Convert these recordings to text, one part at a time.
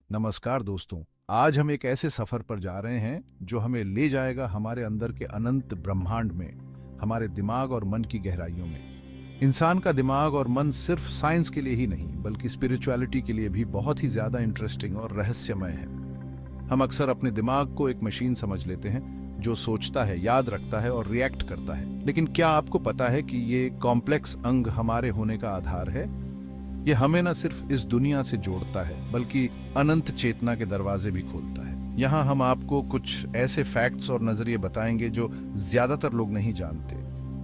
नमस्कार दोस्तों। आज हम एक ऐसे सफर पर जा रहे हैं जो हमें ले जाएगा हमारे अंदर के अनंत ब्रह्मांड में, हमारे दिमाग और मन की गहराइयों में। इंसान का दिमाग और मन सिर्फ साइंस के लिए ही नहीं बल्कि स्पिरिचुअलिटी के लिए भी बहुत ही ज्यादा इंटरेस्टिंग और रहस्यमय है। हम अक्सर अपने दिमाग को एक मशीन समझ लेते हैं जो सोचता है, याद रखता है और रिएक्ट करता है। लेकिन क्या आपको पता है कि ये कॉम्प्लेक्स अंग हमारे होने का आधार है? ये हमें न सिर्फ इस दुनिया से जोड़ता है बल्कि अनंत चेतना के दरवाजे भी खोलता है। यहाँ हम आपको कुछ ऐसे फैक्ट्स और नजरिए बताएंगे जो ज्यादातर लोग नहीं जानते।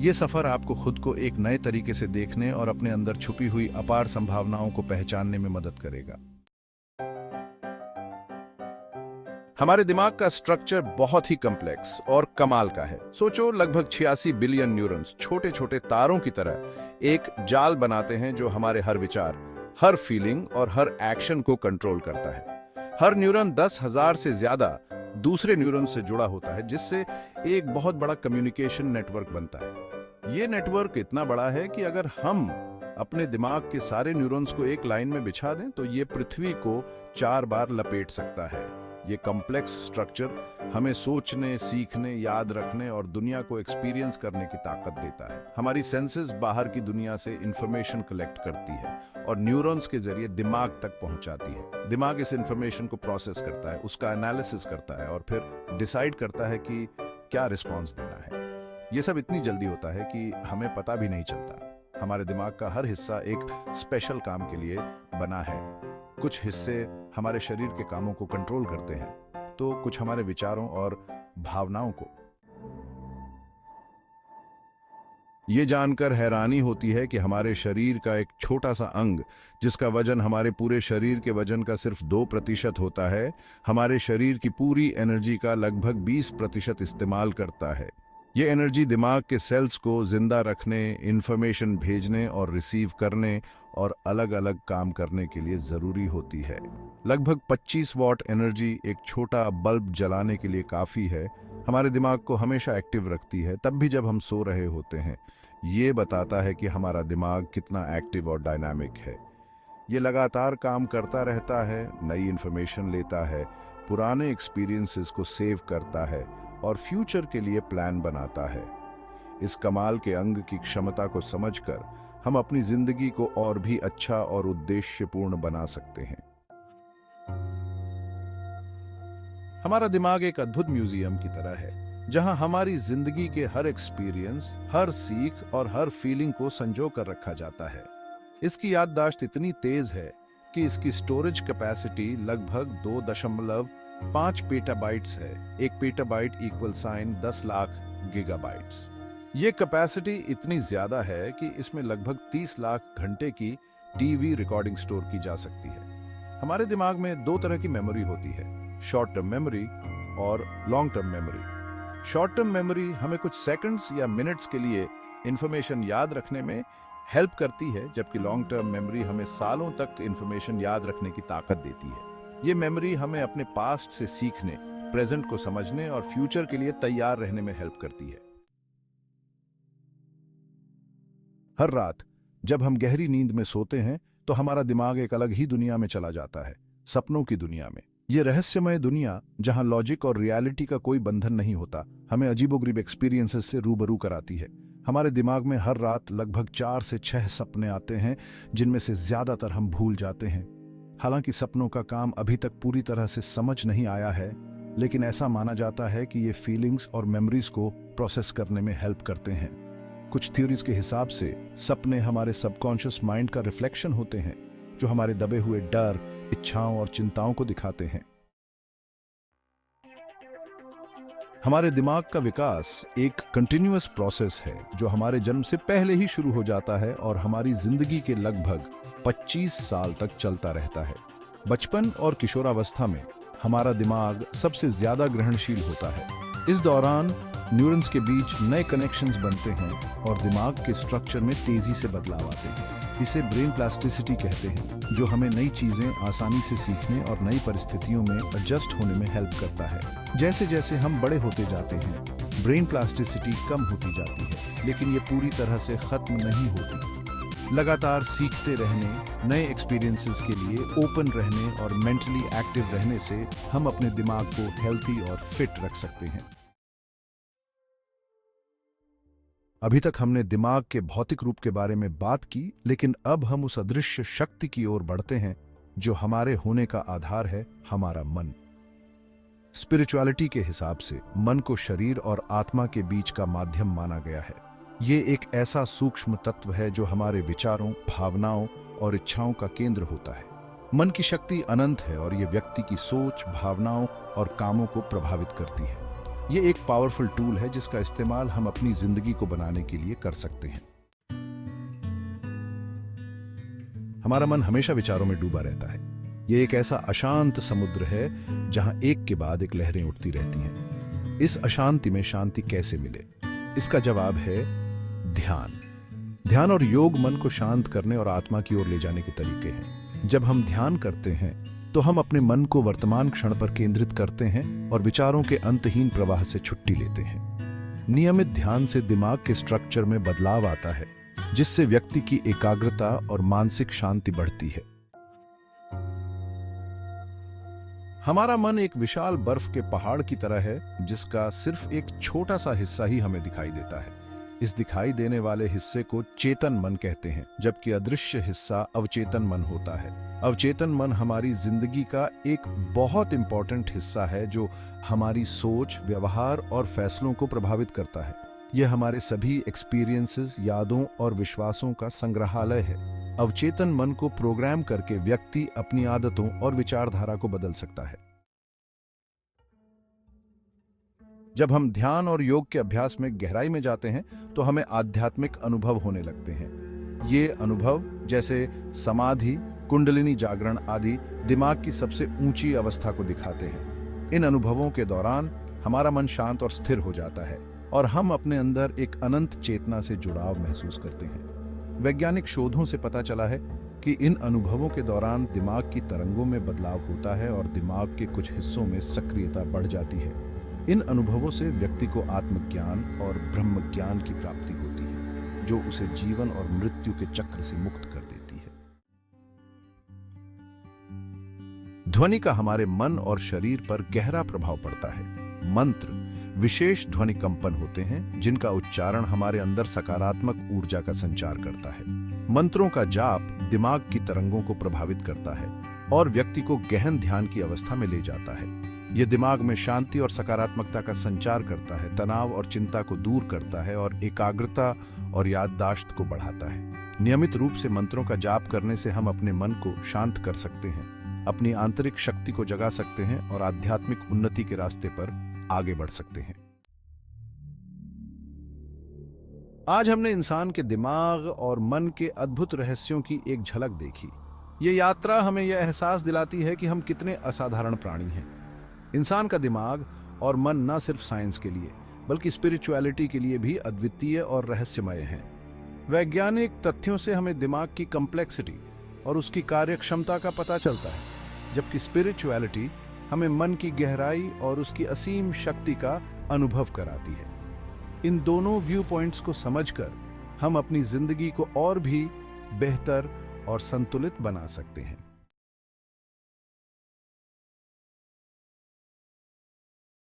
ये सफर आपको खुद को एक नए तरीके से देखने और अपने अंदर छुपी हुई अपार संभावनाओं को पहचानने में मदद करेगा। हमारे दिमाग का स्ट्रक्चर बहुत ही कॉम्प्लेक्स और कमाल का है। सोचो, लगभग 86 बिलियन न्यूरॉन्स छोटे छोटे तारों की तरह एक जाल बनाते हैं जो हमारे हर विचार, हर फीलिंग और हर एक्शन को कंट्रोल करता है। हर न्यूरॉन 10,000 से ज्यादा दूसरे न्यूरॉन से जुड़ा होता है, जिससे एक बहुत बड़ा कम्युनिकेशन नेटवर्क बनता है। ये नेटवर्क इतना बड़ा है कि अगर हम अपने दिमाग के सारे न्यूरॉन्स को एक लाइन में बिछा दें तो ये पृथ्वी को 4 बार लपेट सकता है। ये कॉम्प्लेक्स स्ट्रक्चर हमें सोचने, सीखने, याद रखने और दुनिया को एक्सपीरियंस करने की ताकत देता है। हमारी सेंसेस बाहर की दुनिया से इंफॉर्मेशन कलेक्ट करती है और न्यूरॉन्स के जरिए दिमाग तक पहुंचाती है। दिमाग इस इंफॉर्मेशन को प्रोसेस करता है, उसका एनालिसिस करता है और फिर डिसाइड करता है कि क्या रिस्पॉन्स देना है। ये सब इतनी जल्दी होता है कि हमें पता भी नहीं चलता। हमारे दिमाग का हर हिस्सा एक स्पेशल काम के लिए बना है। कुछ हिस्से हमारे शरीर के कामों को कंट्रोल करते हैं, तो कुछ हमारे विचारों और भावनाओं को। ये जानकर हैरानी होती है कि हमारे शरीर का एक छोटा सा अंग, जिसका वजन हमारे पूरे शरीर के वजन का सिर्फ 2% होता है, हमारे शरीर की पूरी एनर्जी का लगभग 20% इस्तेमाल करता है। ये एनर्जी दिमाग के सेल्स को जिंदा रखने, इंफॉर्मेशन भेजने और रिसीव करने और अलग अलग काम करने के लिए जरूरी होती है। लगभग 25 वॉट एनर्जी एक छोटा बल्ब जलाने के लिए काफी है। हमारे दिमाग को हमेशा एक्टिव रखती है, तब भी जब हम सो रहे होते हैं। ये बताता है कि हमारा दिमाग कितना एक्टिव और डायनामिक है। ये लगातार काम करता रहता है, नई इंफॉर्मेशन लेता है, पुराने एक्सपीरियंसेस को सेव करता है और फ्यूचर के लिए प्लान बनाता है। इस कमाल के अंग की क्षमता को समझकर हम अपनी जिंदगी को और भी अच्छा और उद्देश्यपूर्ण बना सकते हैं। हमारा दिमाग एक अद्भुत म्यूजियम की तरह है, जहां हमारी जिंदगी के हर एक्सपीरियंस, हर सीख और हर फीलिंग को संजो कर रखा जाता है। इसकी याददाश्त इतनी तेज है कि इसकी स्टोरेज कैपेसिटी लगभग 2.5 पेटाबाइट्स है। एक petabyte equal sign 10 lakh gigabytes. ये कैपेसिटी इतनी ज्यादा है कि इसमें लगभग 30 लाख घंटे की टीवी रिकॉर्डिंग स्टोर की जा सकती है। हमारे दिमाग में 2 तरह की मेमोरी होती है, शॉर्ट टर्म मेमोरी और long term memory. Short term memory हमें कुछ सेकंड्स या मिनट्स के लिए इंफॉर्मेशन याद रखने में हेल्प करती है, जबकि लॉन्ग टर्म मेमोरी हमें सालों तक इंफॉर्मेशन याद रखने की ताकत देती है। ये मेमोरी हमें अपने पास्ट से सीखने, प्रेजेंट को समझने और फ्यूचर के लिए तैयार रहने में हेल्प करती है। हर रात जब हम गहरी नींद में सोते हैं तो हमारा दिमाग एक अलग ही दुनिया में चला जाता है, सपनों की दुनिया में। ये रहस्यमय दुनिया, जहां लॉजिक और रियलिटी का कोई बंधन नहीं होता, हमें अजीबोगरीब एक्सपीरियंसेस से रूबरू कराती है। हमारे दिमाग में हर रात लगभग 4 से 6 सपने आते हैं, जिनमें से ज्यादातर हम भूल जाते हैं। हालांकि सपनों का काम अभी तक पूरी तरह से समझ नहीं आया है, लेकिन ऐसा माना जाता है कि ये फीलिंग्स और मेमोरीज को प्रोसेस करने में हेल्प करते हैं। कुछ थ्योरीज के हिसाब से सपने हमारे सबकॉन्शियस माइंड का रिफ्लेक्शन होते हैं, जो हमारे दबे हुए डर, इच्छाओं और चिंताओं को दिखाते हैं। हमारे दिमाग का विकास एक कंटिन्यूअस प्रोसेस है जो हमारे जन्म से पहले ही शुरू हो जाता है और हमारी जिंदगी के लगभग 25 साल तक चलता रहता है। बचपन और किशोरावस्था में हमारा दिमाग सबसे ज्यादा ग्रहणशील होता है। इस दौरान न्यूरॉन्स के बीच नए कनेक्शंस बनते हैं और दिमाग के स्ट्रक्चर में तेजी से बदलाव आते हैं। इसे ब्रेन प्लास्टिसिटी कहते हैं, जो हमें नई चीजें आसानी से सीखने और नई परिस्थितियों में एडजस्ट होने में हेल्प करता है। जैसे जैसे हम बड़े होते जाते हैं, ब्रेन प्लास्टिसिटी कम होती जाती है, लेकिन ये पूरी तरह से खत्म नहीं होती। लगातार सीखते रहने, नए एक्सपीरियंसेस के लिए ओपन रहने और मेंटली एक्टिव रहने से हम अपने दिमाग को हेल्थी और फिट रख सकते हैं। अभी तक हमने दिमाग के भौतिक रूप के बारे में बात की, लेकिन अब हम उस अदृश्य शक्ति की ओर बढ़ते हैं जो हमारे होने का आधार है, हमारा मन। स्पिरिचुअलिटी के हिसाब से मन को शरीर और आत्मा के बीच का माध्यम माना गया है। ये एक ऐसा सूक्ष्म तत्व है जो हमारे विचारों, भावनाओं और इच्छाओं का केंद्र होता है। मन की शक्ति अनंत है और ये व्यक्ति की सोच, भावनाओं और कामों को प्रभावित करती है। ये एक पावरफुल टूल है जिसका इस्तेमाल हम अपनी जिंदगी को बनाने के लिए कर सकते हैं। हमारा मन हमेशा विचारों में डूबा रहता है। ये एक ऐसा अशांत समुद्र है जहां एक के बाद एक लहरें उठती रहती हैं। इस अशांति में शांति कैसे मिले? इसका जवाब है ध्यान। ध्यान और योग मन को शांत करने और आत्मा की ओर ले जाने के तरीके हैं। जब हम ध्यान करते हैं तो हम अपने मन को वर्तमान क्षण पर केंद्रित करते हैं और विचारों के अंतहीन प्रवाह से छुट्टी लेते हैं। नियमित ध्यान से दिमाग के स्ट्रक्चर में बदलाव आता है, जिससे व्यक्ति की एकाग्रता और मानसिक शांति बढ़ती है। हमारा मन एक विशाल बर्फ के पहाड़ की तरह है, जिसका सिर्फ एक छोटा सा हिस्सा ही हमें दिखाई देता है। इस दिखाई देने वाले हिस्से को चेतन मन कहते हैं, जबकि अदृश्य हिस्सा अवचेतन मन होता है। अवचेतन मन हमारी जिंदगी का एक बहुत इंपॉर्टेंट हिस्सा है जो हमारी सोच, व्यवहार और फैसलों को प्रभावित करता है। यह हमारे सभी एक्सपीरियंसेस, यादों और विश्वासों का संग्रहालय है। अवचेतन मन को प्रोग्राम करके व्यक्ति अपनी आदतों और विचारधारा को बदल सकता है। जब हम ध्यान और योग के अभ्यास में गहराई में जाते हैं तो हमें आध्यात्मिक अनुभव होने लगते हैं। ये अनुभव जैसे समाधि, कुंडलिनी जागरण आदि दिमाग की सबसे ऊंची अवस्था को दिखाते हैं। इन अनुभवों के दौरान हमारा मन शांत और स्थिर हो जाता है और हम अपने अंदर एक अनंत चेतना से जुड़ाव महसूस करते हैं। वैज्ञानिक शोधों से पता चला है कि इन अनुभवों के दौरान दिमाग की तरंगों में बदलाव होता है और दिमाग के कुछ हिस्सों में सक्रियता बढ़ जाती है। इन अनुभवों से व्यक्ति को आत्मज्ञान और ब्रह्म ज्ञान की प्राप्ति होती है, जो उसे जीवन और मृत्यु के चक्र से मुक्त कर देती है। ध्वनि का हमारे मन और शरीर पर गहरा प्रभाव पड़ता है। मंत्र विशेष ध्वनि कंपन होते हैं जिनका उच्चारण हमारे अंदर सकारात्मक ऊर्जा का संचार करता है। मंत्रों का जाप दिमाग की तरंगों को प्रभावित करता है और व्यक्ति को गहन ध्यान की अवस्था में ले जाता है। यह दिमाग में शांति और सकारात्मकता का संचार करता है, तनाव और चिंता को दूर करता है और एकाग्रता और याददाश्त को बढ़ाता है। नियमित रूप से मंत्रों का जाप करने से हम अपने मन को शांत कर सकते हैं, अपनी आंतरिक शक्ति को जगा सकते हैं और आध्यात्मिक उन्नति के रास्ते पर आगे बढ़ सकते हैं। आज हमने इंसान के दिमाग और मन के अद्भुत रहस्यों की एक झलक देखी। ये यात्रा हमें यह एहसास दिलाती है कि हम कितने असाधारण प्राणी हैं। इंसान का दिमाग और मन न सिर्फ साइंस के लिए बल्कि स्पिरिचुअलिटी के लिए भी अद्वितीय और रहस्यमय हैं। वैज्ञानिक तथ्यों से हमें दिमाग की कॉम्प्लेक्सिटी और उसकी कार्यक्षमता का पता चलता है, जबकि स्पिरिचुअलिटी हमें मन की गहराई और उसकी असीम शक्ति का अनुभव कराती है। इन दोनों व्यू पॉइंट्स को समझकर हम अपनी जिंदगी को और भी बेहतर और संतुलित बना सकते हैं।